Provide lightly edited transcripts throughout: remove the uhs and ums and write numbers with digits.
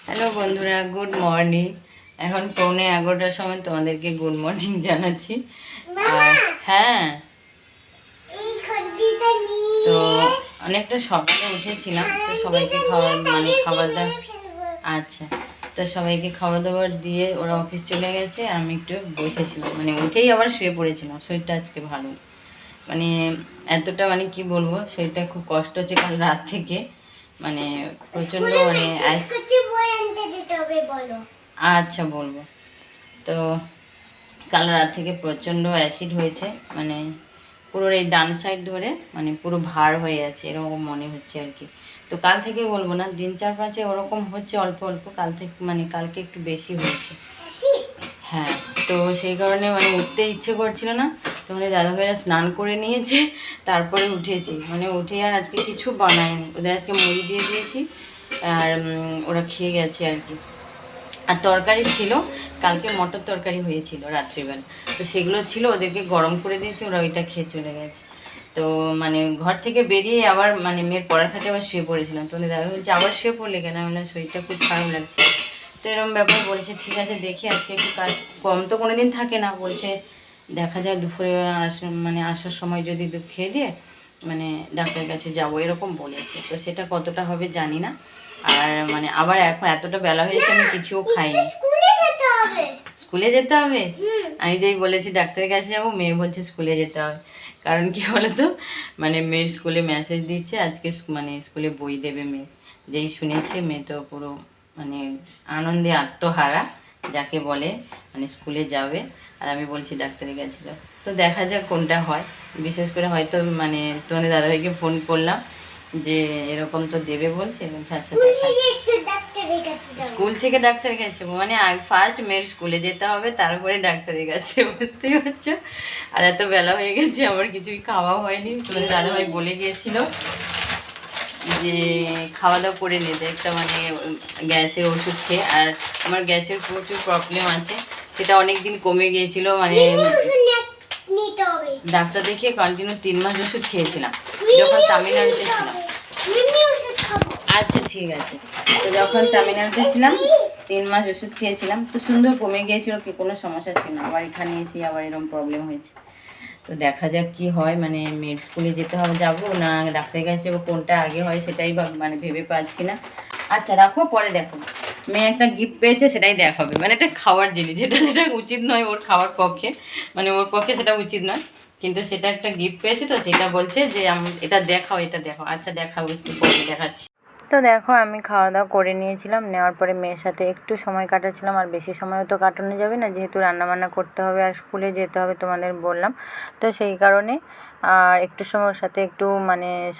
Hello বন্ধুরা, good morning. এখন 11:45টার সময় তোমাদেরকে গুড মর্নিং জানাচ্ছি। আর হ্যাঁ, তো অনেকটা সকালে উঠেছিলাম, তো সবাইকে খাবার দাবার। আচ্ছা, তো সবাইকে খাওয়া দাবার দিয়ে ওরা অফিস চলে গেছে, আর আমি একটু বসেছিলাম, উঠেই আবার শুয়ে পড়েছিলাম। শরীরটা আজকে ভালো মানে এতটা কি বলবো, শরীরটা খুব কষ্ট হচ্ছে কাল রাত থেকে, প্রচণ্ড আচ্ছা বলবো। তো কাল রাত থেকে প্রচণ্ড অ্যাসিড হয়েছে, পুরো এই ডান সাইড ধরে পুরো ভার হয়ে আছে এরকম মনে হচ্ছে আর কি। তো কাল থেকে বলবো না, দিন 4-5 ওরকম হচ্ছে অল্প অল্প, কাল থেকে কালকে একটু বেশি হয়েছে। হ্যাঁ, তো সেই কারণে উঠতে ইচ্ছে করছিল না। তোমাদের দাদাভাইরা স্নান করে নিয়েছে, তারপরে উঠেছি, উঠে আর আজকে কিছু বানায়নি। ওদের আজকে মুড়ি দিয়ে দিয়েছি, আর ওরা খেয়ে গেছে আর কি। আর তরকারি ছিল, কালকে মটর তরকারি হয়েছিল রাত্রিবেলা, তো সেগুলো ছিল, ওদেরকে গরম করে দিয়েছি, ওরা ওইটা খেয়ে চলে গেছে। তো ঘর থেকে বেরিয়ে আবার মেয়ের পড়ার খাটে আবার শুয়ে পড়েছিলাম। তোমাদের দাদা বলছে আবার শুয়ে পড়লে কেন? আমি বললাম শরীরটা খুব খারাপ লাগছে। তো এরকম ব্যাপার বলছে, ঠিক আছে দেখি আজকে একটু কাজ কম তো কোনো দিন থাকে না, বলছে দেখা যায় দুপুরে আসার সময় যদি দুধ খেয়ে দিয়ে ডাক্তারের কাছে যাবো এরকম বলেছে। তো সেটা কতটা হবে জানি না। আর আবার এখন এতটা বেলা হয়েছে, আমি কিছুও খাইনি। স্কুলে যেতে হবে? আমি যেই বলেছি ডাক্তারের কাছে যাবো, মেয়ে বলছে স্কুলে যেতে হবে। কারণ কি বলতো, মেয়ের স্কুলে মেসেজ দিচ্ছে আজকে স্কুলে বই দেবে মেয়ে। যেই শুনেছে মেয়ে তো পুরো আনন্দে আত্মহারা যাকে বলে, স্কুলে যাবে। আর আমি বলছি ডাক্তারের কাছে যাও। তো দেখা যাক কোনটা হয়। বিশেষ করে হয়তো তোমাদের দাদাভাইকে ফোন করলাম যে এরকম তো দেবে বলছে, আচ্ছা স্কুল থেকে ডাক্তারের কাছে, ফার্স্ট মেয়ের স্কুলে যেতে হবে, তারপরে ডাক্তারের কাছে, বুঝতেই পারছো। আর এত বেলা হয়ে গেছে, আমার কিছুই খাওয়া হয়নি। তোমাদের দাদাভাই বলে গিয়েছিল যে খাওয়া দাওয়া করে নিতে, একটা গ্যাসের ওষুধ খেয়ে। আর আমার গ্যাসের প্রচুর প্রবলেম আছে, সেটা অনেক দিন কমে গিয়েছিল, ডাক্তার দেখিয়ে কন্টিনিউ 3 মাস ওষুধ খেয়েছিলাম যখন তামিলনাড়ুতে ছিলাম। আচ্ছা ঠিক আছে। তো যখন তামিলনাড়ুতে ছিলাম 3 মাস ওষুধ খেয়েছিলাম, তো সুন্দর কমে গিয়েছিল, কি কোনো সমস্যা ছিল না। আবার এখানে এসে আবার এরকম প্রবলেম হয়েছে। তো দেখা যাক কি হয়, মেয়ের স্কুলে যেতে হবে, যাবো না ডাক্তারের কাছে যাবো, কোনটা আগে হয় সেটাই ভেবে পাচ্ছি না। আচ্ছা রাখো, পরে দেখো। মেয়ে একটা গিফট পেয়েছে, সেটাই দেখাবে, একটা খাওয়ার জিনিস, যেটা যেটা উচিত নয় ওর খাওয়ার পক্ষে, ওর পক্ষে সেটা উচিত নয়, কিন্তু সেটা একটা গিফট পেয়েছে, তো সেটা বলছে যে এটা দেখাও, এটা দেখাও। আচ্ছা দেখাবো, একটু পরে দেখাচ্ছি। তো দেখো, আমি খাওয়া দাওয়া করে নিয়েছিলাম, নেওয়ার পরে মেয়ের সাথে একটু সময় কাটাচ্ছিলাম। আর বেশি সময়ও তো কাটানো যাবে না, যেহেতু রান্নাবান্না করতে হবে আর স্কুলে যেতে হবে তোমাদের বললাম। তো সেই কারণে আর একটু সময় ওর সাথে একটু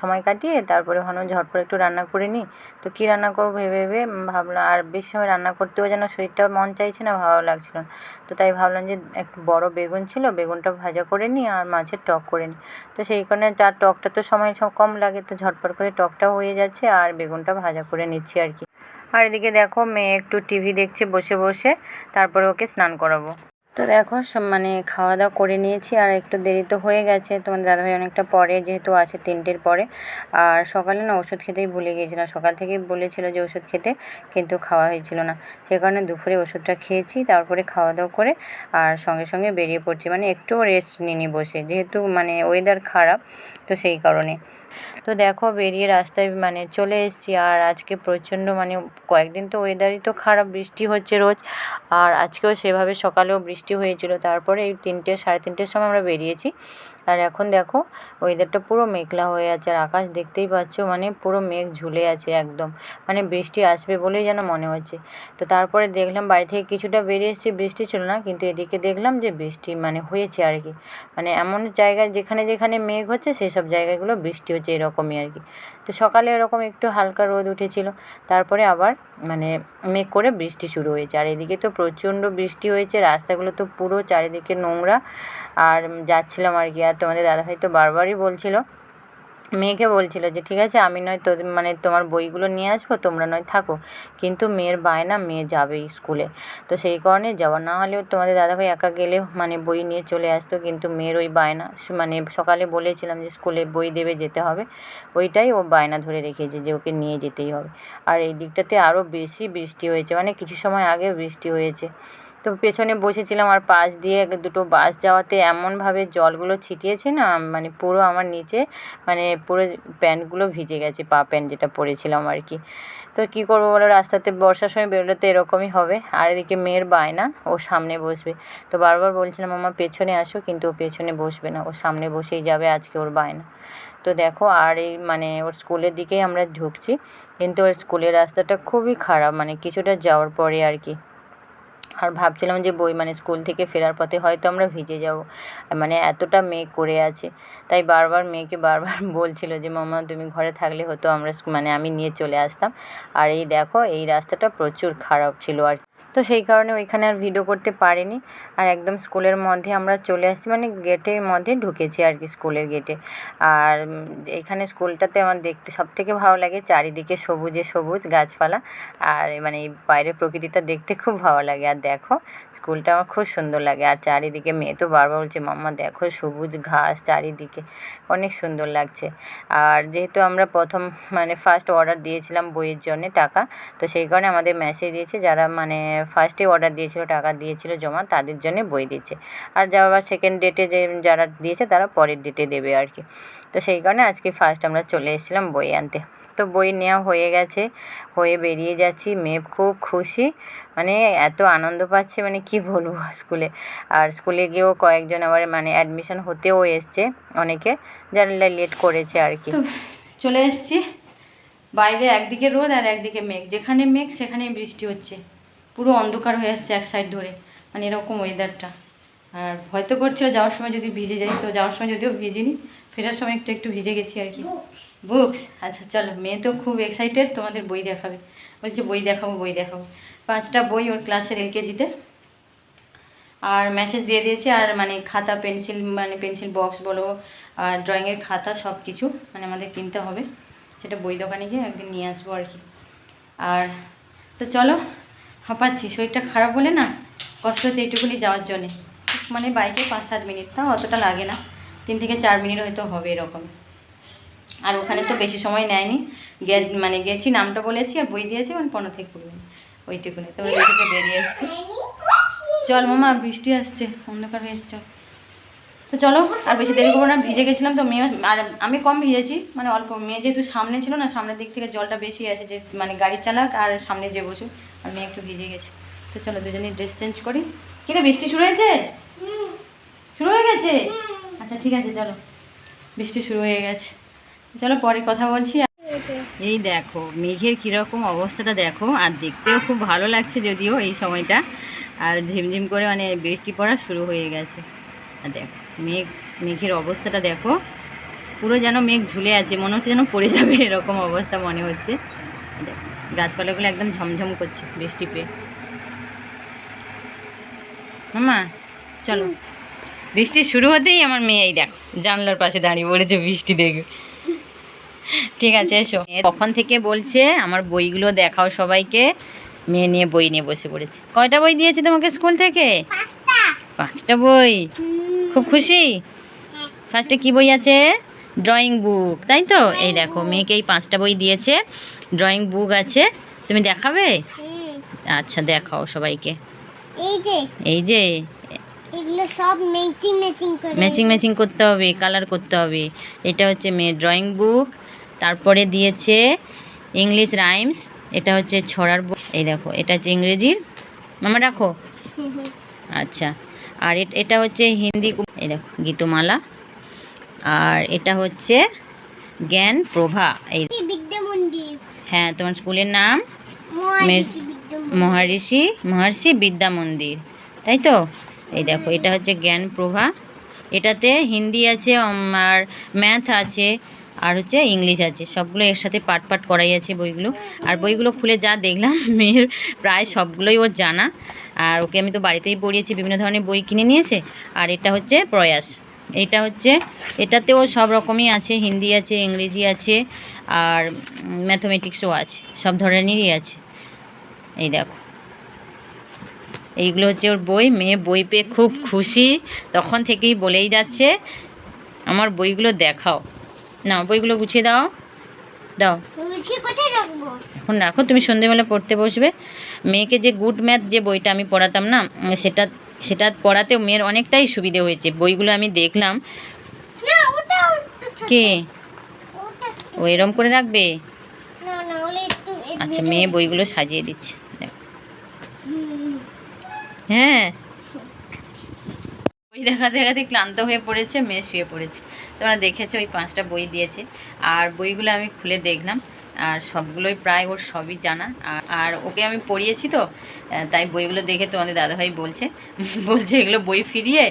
সময় কাটিয়ে তারপরে ঝটপট একটু রান্না করে নিই। তো কী রান্না করবো ভেবে ভেবে ভাবলাম, আর বেশি সময় রান্না করতেও যেন শরীরটা মন চাইছে না, ভালো লাগছিল না। তো তাই ভাবলাম যে একটু বড় বেগুন ছিল, বেগুনটা ভাজা করে নিই আর মাছের টক করে নিই। তো সেই কারণে তার টকটা তো সময় কম লাগে, তো ঝটপট করে টকটাও হয়ে যাচ্ছে আর বেগুনটা ভাজা করে নিচ্ছি আর কি। আর এদিকে দেখো, মেয়ে একটু টিভি দেখছে বসে বসে, তারপরে ওকে স্নান করাবো। তো দেখো খাওয়া দাওয়া করে নিয়েছি, আর একটু দেরি তো হয়ে গেছে। তোমার দাদাভাই অনেকটা পরে যেহেতু আসে, 3টের পরে। আর সকালে না ওষুধ খেতেই ভুলে গিয়েছিলাম, সকাল থেকেই বলেছিল যে ওষুধ খেতে, কিন্তু খাওয়া হয়েছিল না। সে কারণে দুপুরে ওষুধটা খেয়েছি, তারপরে খাওয়া দাওয়া করে আর সঙ্গে সঙ্গে বেরিয়ে পড়ছি, একটুও রেস্ট নিইনি বসে, যেহেতু ওয়েদার খারাপ, তো সেই কারণে। তো দেখো বেরিয়ে রাস্তায় চলে এসেছি। আর আজকে প্রচণ্ড কয়েকদিন তো ওয়েদারই তো খারাপ, বৃষ্টি হচ্ছে রোজ। আর আজকেও সেভাবে সকালেও বৃষ্টি হয়েছিল, তারপরে এই 3টে 3:30টের সময় আমরা বেরিয়েছি। আর এখন দেখো ওয়েদারটা পুরো মেঘলা হয়ে আছে, আর আকাশ দেখতেই পাচ্ছ পুরো মেঘ ঝুলে আছে একদম, বৃষ্টি আসবে বলেই যেন মনে হচ্ছে। তো তারপরে দেখলাম বাড়ি থেকে কিছুটা বেরিয়ে এসেছি, বৃষ্টি ছিল না, কিন্তু এদিকে দেখলাম যে বৃষ্টি হয়েছে আর কি। এমন জায়গায় যেখানে যেখানে মেঘ হচ্ছে সেসব জায়গাগুলো বৃষ্টি হচ্ছে, এরকমই আর কি। তো সকালে এরকম একটু হালকা রোদ উঠেছিল, তারপরে আবার মেঘ করে বৃষ্টি শুরু হয়েছে। আর এদিকে তো প্রচণ্ড বৃষ্টি হয়েছে, রাস্তাগুলো তো পুরো চারিদিকে নোংরা। আর যাচ্ছিলাম আর কি, আর তোমাদের দাদাভাই তো বারবারই বলছিল মেয়েকে বলছিল যে ঠিক আছে আমি নয় তোদের মানে তোমার বইগুলো নিয়ে আসবো, তোমরা নয় থাকো, কিন্তু মেয়ের বায়না মেয়ে যাবেই স্কুলে। তো সেই কারণে যাওয়া, না হলেও তোমাদের দাদাভাই একা গেলে মানে বই নিয়ে চলে আসতো, কিন্তু মেয়ের ওই বায়না, মানে সকালে বলেছিলাম যে স্কুলে বই দেবে যেতে হবে, ওইটাই ও বায়না ধরে রেখেছে যে ওকে নিয়ে যেতেই হবে। আর এই দিকটাতে আরও বেশি বৃষ্টি হয়েছে, মানে কিছু সময় আগে বৃষ্টি হয়েছে। তো পেছনে বসেছিলাম, আর পাশ দিয়ে দুটো বাস যাওয়াতে এমনভাবে জলগুলো ছিটিয়েছে না, মানে পুরো আমার নিচে মানে পুরো প্যান্টগুলো ভিজে গেছে, পা প্যান্ট যেটা পরেছিলাম আর কি। তো কী করবো বলো, রাস্তাতে বর্ষার সময় বেরোলে তো এরকমই হবে। আর এদিকে মেয়ের বায়না, ও সামনে বসবে। তো বারবার বলছিলাম মামা পেছনে আসো, কিন্তু ও পেছনে বসবে না, ও সামনে বসেই যাবে, আজকে ওর বায়না। তো দেখো, আর এই মানে ওর স্কুলের দিকেই আমরা ঢুকছি, কিন্তু ওর স্কুলের রাস্তাটা খুবই খারাপ, মানে কিছুটা যাওয়ার পরে আর কি। আর ভাবছিলাম যে বই মানে স্কুল থেকে ফেরার পথে হয়তো আমরা ভিজে যাব, মানে এতটা মেঘ করে আছে। তাই বারবার মেয়েকে বারবার বলছিল যে মামা তুমি ঘরে থাকলে হতো, আমরা মানে আমি নিয়ে চলে আসতাম। আর এই দেখো, এই রাস্তাটা প্রচুর খারাপ ছিল আর তো সেই কারণে ওইখানে আর ভিডিও করতে পারিনি। আর একদম স্কুলের মধ্যে আমরা চলে আসছি, মানে গেটের মধ্যে ঢুকেছি আর কি, স্কুলের গেটে। আর এখানে স্কুলটাতে আমার দেখতে সবথেকে ভালো লাগে, চারিদিকে সবুজে সবুজ গাছপালা, আর মানে এই বাইরের প্রকৃতিটা দেখতে খুব ভালো লাগে। আর দেখো, স্কুলটা আমার খুব সুন্দর লাগে। আর চারিদিকে মেয়ে তো বারবার বলছে মাম্মা দেখো সবুজ ঘাস চারিদিকে, অনেক সুন্দর লাগছে। আর যেহেতু আমরা প্রথম মানে ফার্স্ট অর্ডার দিয়েছিলাম বইয়ের জন্যে টাকা, তো সেই কারণে আমাদের মেসেজ দিয়েছে যারা মানে ফার্স্টে অর্ডার দিয়েছিল, টাকা দিয়েছিল জমা, তাদের জন্যে বই দিচ্ছে। আর যারা সেকেন্ড ডেটে যে যারা দিয়েছে তারা পরের ডেটে দেবে আর কি। তো সেই কারণে আজকে ফার্স্ট আমরা চলে এসেছিলাম বই আনতে। তো বই নেওয়া হয়ে গেছে, হয়ে বেরিয়ে যাচ্ছি। মেয়ে খুব খুশি, মানে এত আনন্দ পাচ্ছে মানে কি বলবো স্কুলে। আর স্কুলে গিয়েও কয়েকজন আবার মানে অ্যাডমিশন হতেও এসছে অনেকে, যারা লেট করেছে আর কি। তো চলে এসেছি, বাইরে একদিকে রোদ আর একদিকে মেঘ, যেখানে মেঘ সেখানেই বৃষ্টি হচ্ছে, পুরো অন্ধকার হয়ে আসছে এক সাইড ধরে, মানে এরকম ওয়েদারটা। আর ভয় তো করছিল যাওয়ার সময় যদি ভিজে যাই, তো যাওয়ার সময় যদিও ভিজিনি, ফেরার সময় একটু একটু ভিজে গেছি আর কি। বুকস, আচ্ছা চলো, মেয়ে তো খুব এক্সাইটেড তোমাদের বই দেখাবে, বলছে বই দেখাবো বই দেখাবো। 5টা বই ওর ক্লাসের LKG-তে, আর মেসেজ দিয়ে দিয়েছে। আর মানে খাতা পেন্সিল, মানে পেন্সিল বক্স বলো আর ড্রয়িংয়ের খাতা সব কিছু মানে আমাদের কিনতে হবে, সেটা বই দোকানে গিয়ে একদিন নিয়ে আসবো আর কি। আর তো চলো, হাঁপাচ্ছি, শরীরটা খারাপ বলে না কষ্ট হচ্ছে এইটুকুনি যাওয়ার জন্যে, মানে বাইকে 5-7 মিনিট, তাও অতটা লাগে না, 3 থেকে 4 মিনিট হয়তো হবে এরকম। আর ওখানে তো বেশি সময় নেয়নি, মানে গেছি, নামটা বলেছি আর বই দিয়েছি, মানে 15 থেকে 20 মিনিট ওইটুকুনি। তোমরা দেখেছো বেরিয়ে এসছি। চল মামা, বৃষ্টি আসছে, অন্ধকার হয়ে এসছে। তো চলো, আর বেশি দেরি করবো না, ভিজে গেছিলাম তো মেয়ে, আর আমি কম ভিজেছি, মানে অল্প। মেয়ে যেহেতু সামনে ছিল না, সামনের দিক থেকে জলটা বেশি আছে, যে মানে গাড়ি চালাক আর সামনে যে বসে, আর মেয়ে একটু ভিজে গেছে। তো চলো দুজনেই ড্রেস চেঞ্জ করি। কিরে বৃষ্টি শুরু হয়েছে? শুরু হয়ে গেছে? আচ্ছা ঠিক আছে, চলো, বৃষ্টি শুরু হয়ে গেছে, চলো পরে কথা বলছি। এই দেখো মেঘের কীরকম অবস্থাটা দেখো, আর দেখতেও খুব ভালো লাগছে যদিও এই সময়টা, আর ঝিমঝিম করে মানে বৃষ্টি পড়া শুরু হয়ে গেছে। আর দেখো মেঘের অবস্থাটা দেখো, পুরো যেন মেঘ ঝুলে আছে, মনে হচ্ছে যেন পড়ে যাবে এরকম অবস্থা মনে হচ্ছে। দেখো গাছপালাগুলো একদম ঝমঝম করছে বৃষ্টি পেয়ে। মামা চলো, বৃষ্টি শুরু হতেই আমার মেয়ে এই দেখো জানলার পাশে দাঁড়িয়ে পড়েছে বৃষ্টি দেখবে। ঠিক আছে এসো। কখন থেকে বলছে আমার বইগুলো দেখাও সবাইকে, মেয়ে নিয়ে বই নিয়ে বসে পড়েছে। কয়টা বই দিয়েছে তোমাকে স্কুল থেকে? 5টা বই, খুব খুশি। ফার্স্টে কি বই আছে? ড্রয়িং বুক, তাই তো? এই দেখো মেয়েকে এই 5টা বই দিয়েছে, ড্রয়িং বুক আছে। তুমি দেখাবে? আচ্ছা দেখাও সবাইকে। এই যে এগুলো সব ম্যাচিং ম্যাচিং করতে হবে, কালার করতে হবে। এটা হচ্ছে মেয়ের ড্রয়িং বুক। তারপরে দিয়েছে ইংলিশ রাইমস, এটা হচ্ছে ছড়ার বুক। এই দেখো এটা হচ্ছে ইংরেজির, মামা রাখো। আচ্ছা, আর এটা হচ্ছে হিন্দি, এই দেখো গীতমালা। আর এটা হচ্ছে জ্ঞান প্রভা। এই হ্যাঁ, তোমার স্কুলের নাম মহর্ষি বিদ্যা মন্দির, তাই তো? এই দেখো এটা হচ্ছে জ্ঞান প্রভা, এটাতে হিন্দি আছে আর ম্যাথ আছে আর হচ্ছে ইংলিশ আছে, সবগুলো একসাথে পাঠ পাঠ করাই আছে বইগুলো। আর বইগুলো খুলে যা দেখলাম মেয়ের প্রায় সবগুলোই ওর জানা, আর ওকে আমি তো বাড়িতেই পড়িয়েছি, বিভিন্ন ধরনের বই কিনে নিয়েছে। আর এটা হচ্ছে প্রয়াস, এইটা হচ্ছে, এটাতেও সব রকমই আছে, হিন্দি আছে, ইংরেজি আছে, আর ম্যাথমেটিক্সও আছে, সব ধরনেরই আছে। এই দেখো, এইগুলো হচ্ছে ওর বই। মেয়ে বই পেয়ে খুব খুশি, তখন থেকেই বলেই যাচ্ছে আমার বইগুলো দেখাও। না, বইগুলো গুছিয়ে দাও, দাও। কোথায় রাখবো? এখন রাখো, তুমি সন্ধেবেলা পড়তে বসবে। মেয়েকে যে গুড ম্যাথ যে বইটা আমি পড়াতাম না, সেটা সেটা পড়াতেও মেয়ের অনেকটাই সুবিধে হয়েছে। বইগুলো আমি দেখলাম। না, ওটা কে ও এরম করে রাখবে? না না, ওলে একটু আচ্ছা, মেয়ে বইগুলো সাজিয়ে দিচ্ছে, দেখো। হ্যাঁ, বই দেখাতে দেখাতে ক্লান্ত হয়ে পড়েছে, মেয়ে শুয়ে পড়েছে। তোমরা দেখেছো ওই 5টা বই দিয়েছে, আর বইগুলো আমি খুলে দেখলাম, আর সবগুলোই প্রায় ওর সবই জানা। আর ওকে আমি পড়িয়েছি তো, তাই বইগুলো দেখে তোমাদের দাদাভাই বলছে বলছে এগুলো বই ফিরিয়ে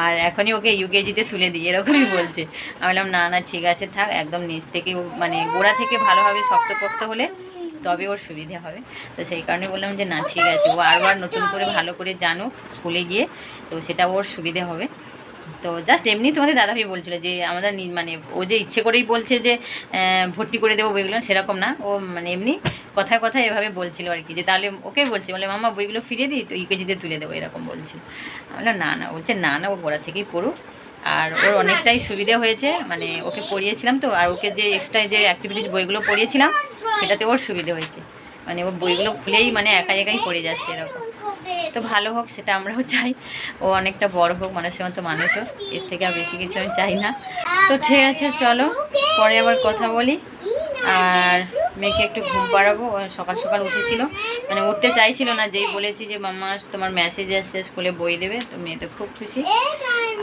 আর এখনই ওকে ইউকেজিতে তুলে দিই, এরকমই বলছে। আমি বললাম না না, ঠিক আছে থাক, একদম নিচ থেকে মানে গোড়া থেকে ভালোভাবে শক্তপোক্ত হলে তবে ওর সুবিধে হবে। তো সেই কারণে বললাম যে না ঠিক আছে, ও আরবার নতুন করে ভালো করে জানো স্কুলে গিয়ে, তো সেটা ওর সুবিধে হবে। তো জাস্ট এমনি তোমাদের দাদাভাই বলছিল যে আমাদের মানে ও যে ইচ্ছে করেই বলছে যে ভর্তি করে দেবো বইগুলো, সেরকম না। ও মানে এমনি কথায় কথায় এভাবে বলছিল আর কি, যে তাহলে ওকে বলছি, বলে মামা বইগুলো ফিরিয়ে দিই তো ইউকেজিতে তুলে দেবো, এরকম বলছিল। আমি বললাম না না, বলছে না না, ও গোড়া থেকেই পড়ুক। আর ওর অনেকটাই সুবিধে হয়েছে, মানে ওকে পড়িয়েছিলাম তো, আর ওকে যে এক্সট্রা যে অ্যাক্টিভিটিস বইগুলো পড়িয়েছিলাম সেটাতে ওর সুবিধে হয়েছে। মানে ও বইগুলো খুলেই মানে একাই একাই পড়ে যাচ্ছে এরকম। তো ভালো হোক, সেটা আমরাও চাই। ও অনেকটা বড় হোক, মানুষের মতো মানুষ হোক, এর থেকে আর বেশি কিছু আমি চাই না। তো ঠিক আছে, চলো পরে আবার কথা বলি। আর মেয়েকে একটু ঘুম পাড়াবো। সকাল সকাল উঠেছিল, মানে উঠতে চাইছিল না, যেই বলেছি যে মাম্মা তোমার মেসেজ আসছে স্কুলে বই দেবে, তো মেয়ে তো খুব খুশি।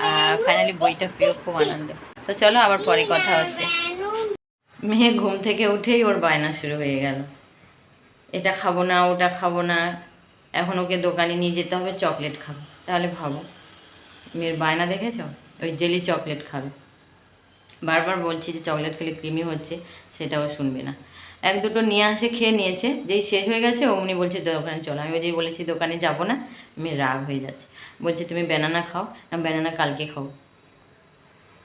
আর ফাইনালি বইটা পেয়েও খুব আনন্দ। তো চলো আবার পরে কথা হচ্ছে। মেয়ে ঘুম থেকে উঠেই ওর বায়না শুরু হয়ে গেল, এটা খাবো না, ওটা খাবো না। এখন ওকে দোকানে নিয়ে যেতে হবে, চকলেট খাবো। তাহলে ভাবো, মেয়ের বায়না দেখেছ, ওই জেলি চকলেট খাবে। বারবার বলছি যে চকলেট খেলে ক্রিমি হচ্ছে, সেটাও শুনবে না। এক দুটো নিয়ে আসে, খেয়ে নিয়েছে, যেই শেষ হয়ে গেছে অমনি বলছে দোকানে চলো। আমি যেই বলেছি দোকানে যাব না, মেয়ের রাগ হয়ে যাচ্ছে, বলছে তুমি ব্যানানা খাও না, ব্যানানা কালকে খাও।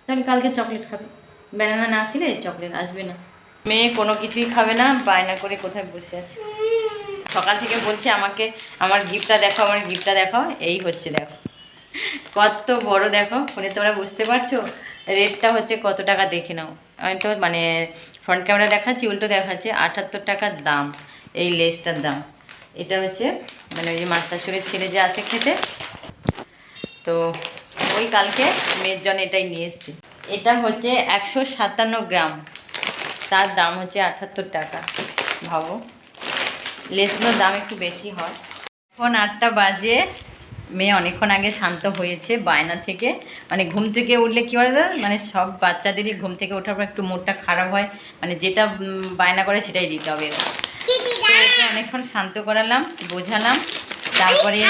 তাহলে কালকে চকলেট খাবে, ব্যানানা না খেলে চকলেট আসবে না। মেয়ে কোনো কিছুই খাবে না, বায়না করে কোথায় বসে আছে। সকাল থেকে বলছে আমাকে আমার গিফটটা দেখো, আমার গিফটটা দেখো। এই হচ্ছে, দেখো কত বড়, দেখো ফোনে তোমরা বুঝতে পারছো। রেটটা হচ্ছে কত টাকা দেখে নাও। আমি তো মানে ফ্রন্ট ক্যামেরা দেখাচ্ছি, উল্টো দেখাচ্ছে 78 টাকার দাম এই লেসটার দাম। এটা হচ্ছে মানে ওই যে মাছ শাশুড়ির ছেলে যে আসে খেতে, তো ওই কালকে মেয়ের জন্য এটাই নিয়ে এসেছি। এটা হচ্ছে 157 গ্রাম, তার দাম হচ্ছে 78 টাকা। ভাবো, লেসগুলোর দাম একটু বেশি হয়। এখন 8টা বাজে, মেয়ে অনেকক্ষণ আগে শান্ত হয়েছে বায়না থেকে। মানে ঘুম থেকে উঠলে কী বলে, মানে সব বাচ্চাদেরই ঘুম থেকে ওঠার পর একটু মুডটা খারাপ হয়, মানে যেটা বায়না করে সেটাই দিতে হবে। তো ওকে অনেকক্ষণ শান্ত করালাম, বোঝালাম। তারপরে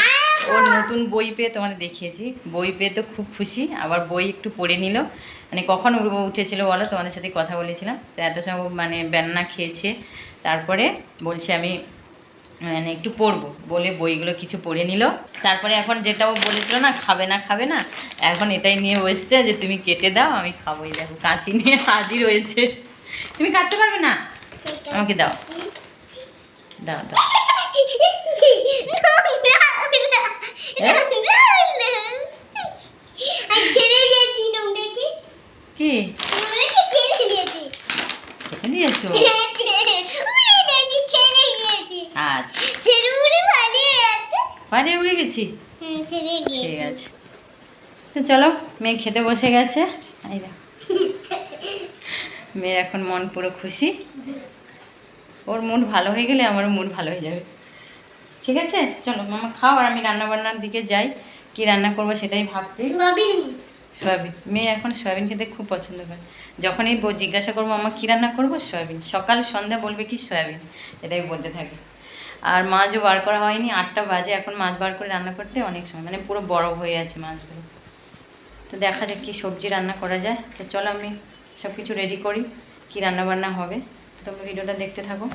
ওর নতুন বই পেয়ে তোমাদের দেখিয়েছি, বই পেয়ে তো খুব খুশি। আবার বই একটু পড়ে নিল, মানে কখন উঠেছিল বলো, তোমাদের সাথে কথা বলেছিলাম তো, এত সময় মানে ব্যানানা খেয়েছে। তারপরে বলছে আমি মানে একটু পড়বো বলে বইগুলো কিছু পড়ে নিল। তারপরে এখন যেটা ও বলেছিল না খাবে না খাবে না, এখন এটাই নিয়ে বসছে যে তুমি কেটে দাও আমি খাবো। এই দেখো কাঁচি নিয়ে হাজির হয়েছে। তুমি কাটতে পারবে না, আমাকে দাও দাও দাও। কি দিয়েছো? আচ্ছা, বাইরে উড়ে গেছি, ঠিক আছে। তো চলো, মেয়ে খেতে বসে গেছে। এই দেখো, মেয়ের এখন মন পুরো খুশি। ওর মুড ভালো হয়ে গেলে আমারও মুড ভালো হয়ে যাবে। ঠিক আছে, চলো মামা খাও, আর আমি রান্নাবান্নার দিকে যাই। কি রান্না করবো সেটাই ভাবছি। সয়াবিন, মেয়ে এখন সয়াবিন খেতে খুব পছন্দ করে। যখনই জিজ্ঞাসা করবো মামা কী রান্না করবো, সয়াবিন। সকাল সন্ধ্যা বলবে কি সয়াবিন, এটাই বলতে থাকে। আর মাছও বার করা হয়নি, 8টা বাজে, এখন মাছ বার করে রান্না করতে অনেক সময়, মানে পুরো বরফ হয়ে আছে মাছগুলো। তো দেখা যাক কী সবজি রান্না করা যায়। তো চলো আমি সব কিছু রেডি করি, কী রান্নাবান্না হবে। তোমরা ভিডিওটা দেখতে থাকো।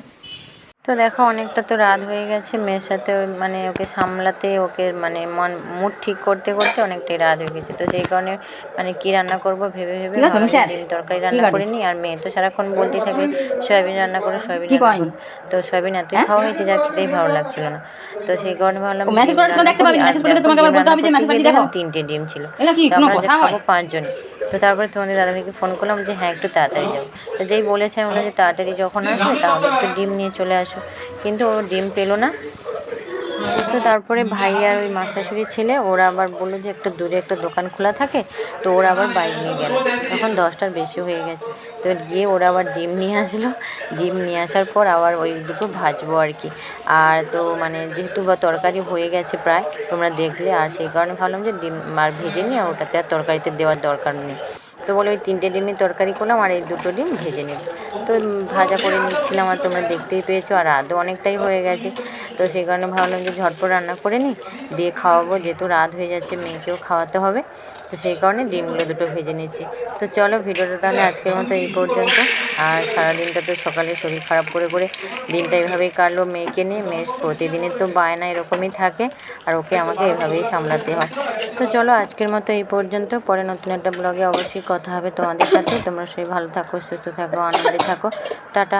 তো দেখো অনেকটা তো রাত হয়ে গেছে, মেয়ের সাথে মানে ওকে সামলাতে, ওকে মানে মুড ঠিক করতে করতে অনেকটাই রাত হয়ে গেছে। তো সেই কারণে মানে কী রান্না করব ভেবে ভেবে ভাবলাম যে ডিম তরকারি রান্না করে নিই। আর মেয়ে তো সারাক্ষণ বলতেই থাকে সয়াবিন রান্না করো, সয়াবিন রান্না করো। তো সয়াবিন এতই খাওয়া হয়েছে যার খেতেই ভালো লাগছিল না। তো সেই কারণে ভাবলাম ডিম রান্না করি। আর দেখো ডিম রান্না করতে গিয়ে দেখলাম 3টে ডিম ছিল। তো আমরা যে খাবো 5 জনে। তো তারপরে তোমাদের দাদাভাইকে ফোন করলাম যে হ্যাঁ একটু তাড়াতাড়ি যাও। তো যেই বলেছে আমি বললাম যে তাড়াতাড়ি যখন আসবে তাহলে একটু ডিম নিয়ে চলে আসো, কিন্তু ও ডিম পেলো না। তো তারপরে ভাই আর ওই মাসাশুড়ির ছেলে ওরা আবার বললো যে একটা দূরে একটা দোকান খোলা থাকে, তো ওরা আবার বাইক নিয়ে গেল। তখন 10টার বেশি হয়ে গেছে। তো গিয়ে ওরা আবার ডিম নিয়ে আসলো। ডিম নিয়ে আসার পর আবার ওই দুটো ভাজবো আর কি। আর তো মানে যেহেতু বা তরকারি হয়ে গেছে প্রায়, তোমরা দেখলে, আর সেই কারণে ভাবলাম যে ডিম আর ভেজে নিই, আর ওটাতে আর তরকারিতে দেওয়ার দরকার নেই। তো বলে ওই 3টে ডিমই তরকারি করলাম আর এই 2টো ডিম ভেজে নেব। তো ভাজা করে নিচ্ছিলাম আর তোমরা দেখতেই পেয়েছো, আর রাতও অনেকটাই হয়ে গেছে। তো সেই কারণে ভাবলাম যে ঝটপট রান্না করে নিই, দিয়ে খাওয়াবো, যেহেতু রাত হয়ে যাচ্ছে, মেয়েকেও খাওয়াতে হবে। তো সেই কারণে ডিমগুলো দুটো ভেজে নিচ্ছি। তো চলো ভিডিওটা তাহলে আজকের মতো এই পর্যন্ত। আর সারাদিনটা তো সকালে শরীর খারাপ করে করে দিনটা এভাবেই কাটলো মেয়েকে নিয়ে। মেয়ে প্রতিদিনের তো বায়না এরকমই থাকে, আর ওকে আমাকে এভাবেই সামলাতে হয়। তো চলো আজকের মতো এই পর্যন্ত। পরে নতুন একটা ব্লগে অবশ্যই কথা হবে তোমাদের সাথে। তোমরা সবাই ভালো থাকো, সুস্থ থাকো, আনন্দে থাকো। টাটা।